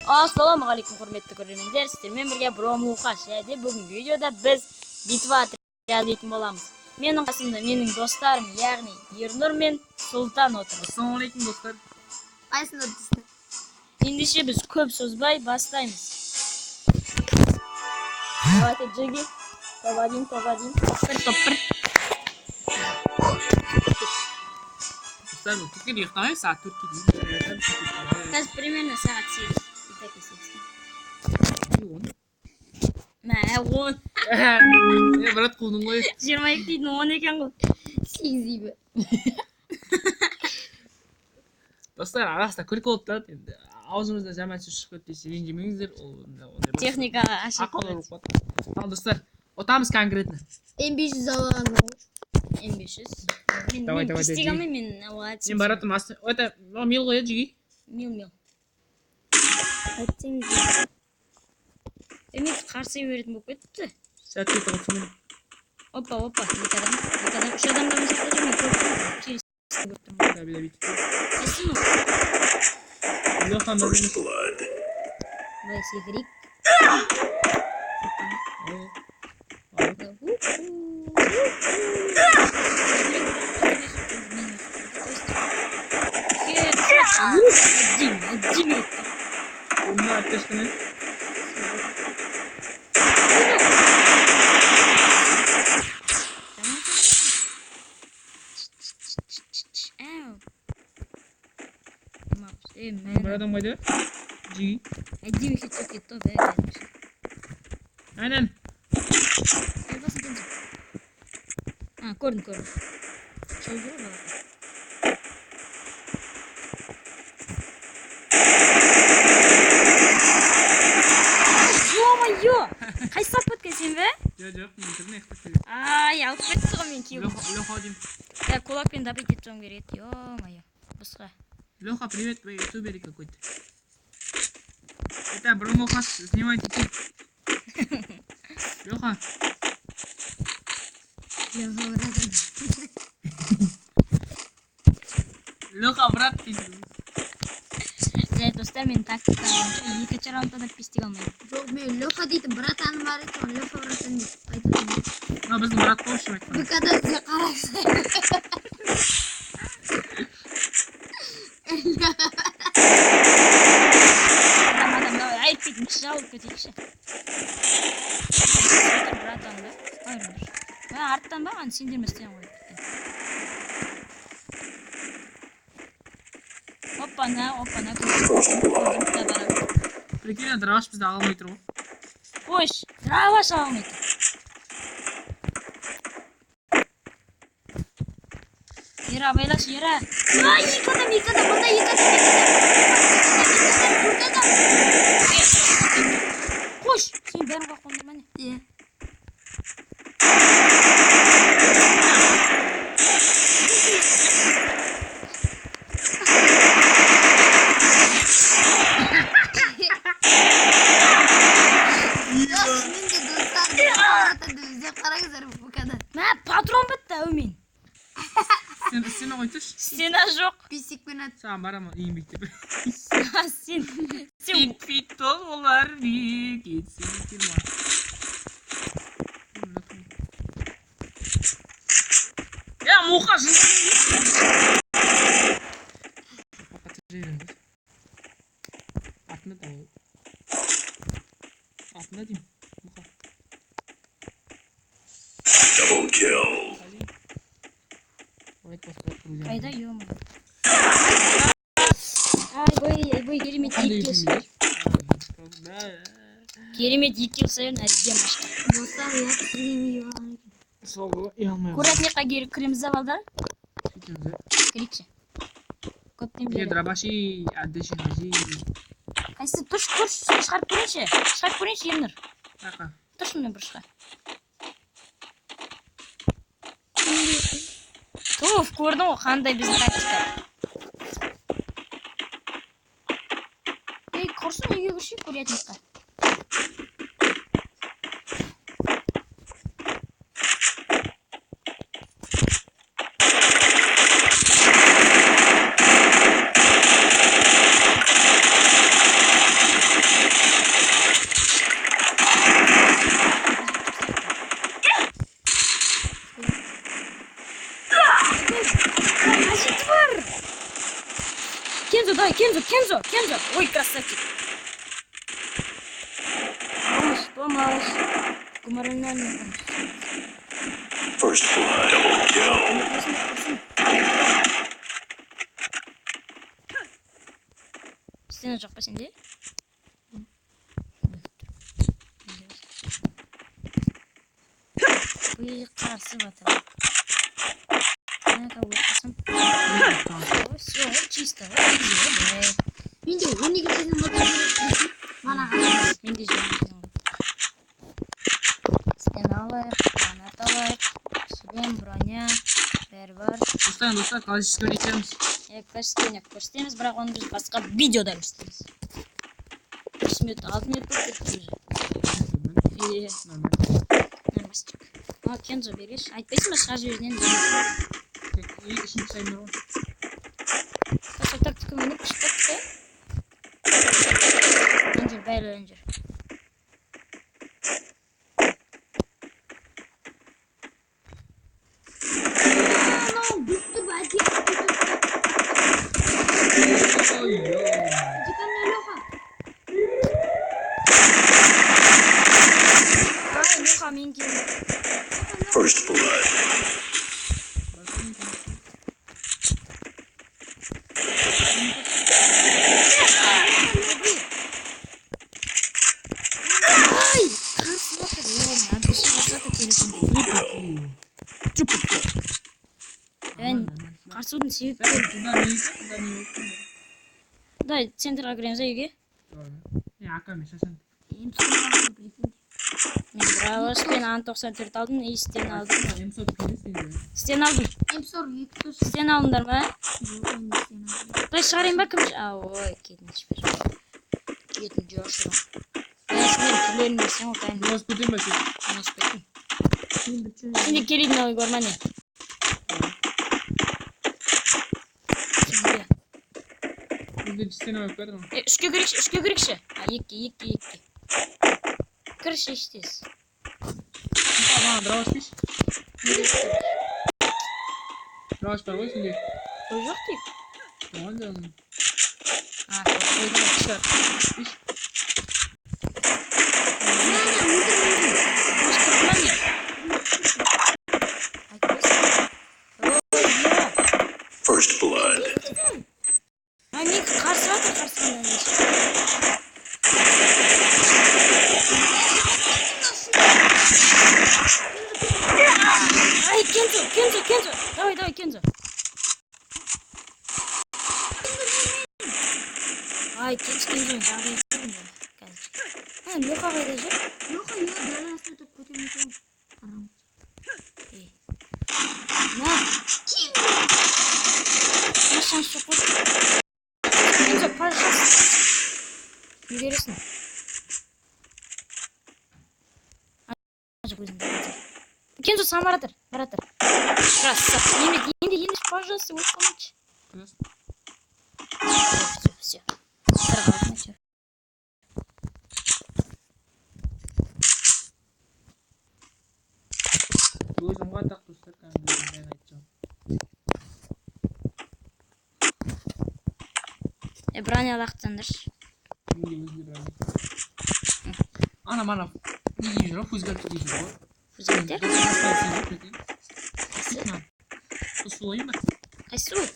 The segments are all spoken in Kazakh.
Assalomu alaykum hurmatli ko'ruvchilar. Sizlarga birga Muqash deb bugungi videoda biz bitva tayyorlayotgan bo'lamiz. Mening qasimda mening do'stlarim, ya'ni Yernur men Sultan o'tiribdi. Assalomu alaykum do'stlar. Qaysini o'tiribsiz? Endi biz ko'p so'zbay boshlaymiz. Давайте джиги. Поводим. Топпер. Do'stlar, bu Turkiyada yo'qmi? Soat Turkiyada. Biz примерно soat 8. Yo'q. Birat quvdim qo'y. 22 deydi, 10 ekan qo'y. 8 deydi. Do'stlar, arasida kulib qolibdi endi. Og'zimizda jamoatchi chiqib ketdi, renjimingizdir. Texnika aql o'qib. Tamam do'stlar, o'tamiz konkretni. M500 zavodni. M500. Давай. Стигаме мен аваад. Men baratim asli. O'ta mil qo'ya jigi. Mil. Aytsangiz. Endi qarshi berdim bo'lib ketdi. Сәтте тоқсан. Опа. Никадан. Үш адамдан сақтажам мен көрдім. Через көрдім. Бит. Қайсың ол? Лехан First blood. Давай секірейік. Один это. Onu ateşini. Buradan koydu. G. Один еще чуть то да. Aynen. Көрдім. Çalıyor mu? Ё-моё! Қайсап өткенсің бе? Жоқ, интернет қайтты. Ай, алып кетті ғой мен күйеуім. Леха Дим. Я кулакпен добить етсем керек. Ё-моё. Босқа. Леха, привет, вы ютубер какой-то. Это Бромохас, снимайте тут. Леха. Леха, брат, ты. Достар мен тактика екінші раундда пистик алмайды. Жоқ, мен Леха дейтін братаным бар еді, оны Леха братан деп айтып. Біздің брат болшы айтқан. ВК-да сізге қарайсыз. Адам, давай, айтпейтін кіші алып кетейікші. Братан да? Қайырыңдар. Мен арттан ба? Аны сендерместен қойып. Опана. Прикинь, драш бізді ала алмай тұр ғой. Қойш, драш ала алмайды. Ера, байлаш, ера. Ай, екі адам, бұнда екі адам. Қойш, сен бәрін қаққанды мане. Патрон бітті әумен. Сені қойтыш? Стена жоқ. Писикпен ат. Саған барамын еңбектеп. Сен. Фит олар бек етсен келма. Мұқа жын. Атына дейм. Мұқа. Double kill. Қайда ем. Ай, керемет 2 килсайын. Керемет 2 килсайын әдем ашты. Достар, я сізге ең. Сол ұялмай. Куратникқа кіреміз завалдар? Кірекші. Көптен Бе бері. драбаши, әддеші ғажи. Қайсы тұш, шығарып көрейінші, Ернір. Ақа. Тұш мен бір шыға. Туф, көрдің ғой, қандай біздің тактика. Құрсын үйге көрші куратникқа. Kenzo. Ой, красавчик. Помощь. Гуморальная. First blood. Double kill. Стена жоқ па сенде? Ой, қарсы батыр. Все, чисто. Менде 12 сезон отыр. Мана қарап. Менде жеңген. Стена алайық, гранат алайық. Шлем, броня, бәрі бар. Достар, классический өтеміз. Классикені көрсетеміз, бірақ оны біз басқа видеода көрсетеміз. 5 минут, 6 минут көрсетеміз. Нормастик. Кензо береш. Айтпайсың ба шығар жерінен? Үшінші таймер ғой. Сол тактика мініп күшті. Өңжір, бәрі өңжір. Анау бүкті бәке. Диканна Леха. Ай, Леха, мен келдім. First blood. Қарсудың себептері. Дай, центрға кіреміз үйге. Ака мен шашан. Мен браво, стен Ан-94 алдым, стен алдым. Стен алдым. М42 тұс. Стен алдыңдар ма? Жоқ, енді сен алдың. Дай шығарайын ба кім? Ой, кетін жібер. Кетін жошы. Мен түрлерін берсең отайын. Велосипеден бәсе. Велосипедін. Сенде келейдің ой көрмәне. Бізде стена өп кетір ғой. Үшке керекші. Екі. Кірші іштес. Бана драваш дейші. Драваш бар ғой сенде. Ой жоқ дейік. Оған жазым. Ойдың өтші. Дейші. First blood. Мен қарсы батыр қарсығында. Ай, Кензо. Давай, Кензо. Ай, Кензоның жағдайы көрдің бе? Леха қайда жүр? Леха, дәл астырды көтермесең. На. Машан шоқыр. Кензо, пожалуйста. Не бересің? Кензо сам баратыр. Красавчик. Енді, пожалуйста, өліп қалмайыншы. Все. Өзім қатақ достар кәмді бәрін айтсам. Броня лақтандыршы. Менде өзінде бәрін. Мана. Не дейін жүр, фузгатты дейін жүр ғой. Фузгаттер? Қысу ойын ба? Қайсы ол?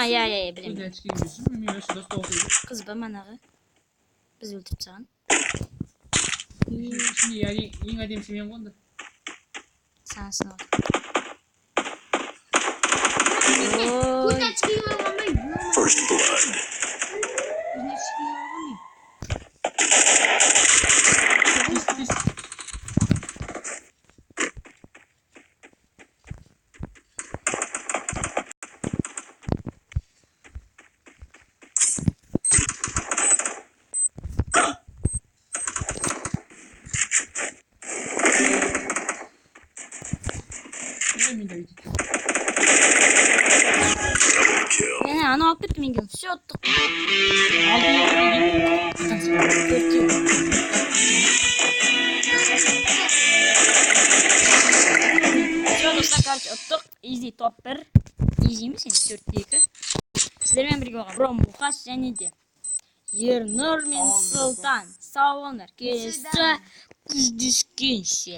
Я, білем. Фузгатчыке жүрсің, мен өші доста оқиды. Қыз ба манағы? Біз өлтіріп саған. Ішінде ең әдемісі мен қонды. Саған сынау. Көтәчкеге алғанбай. First blood. Көтәчкеге алғанбай. Аны алып кеттім енгем. Все оттық. Все достар, короче, оттық. Изи топ 1. Изи ме сен? 4-2. Sizlerмен birge болған Бром Мұқаш және де Ернұр мен Сұлтан. Сау болыңдар. Келесі күздескенше.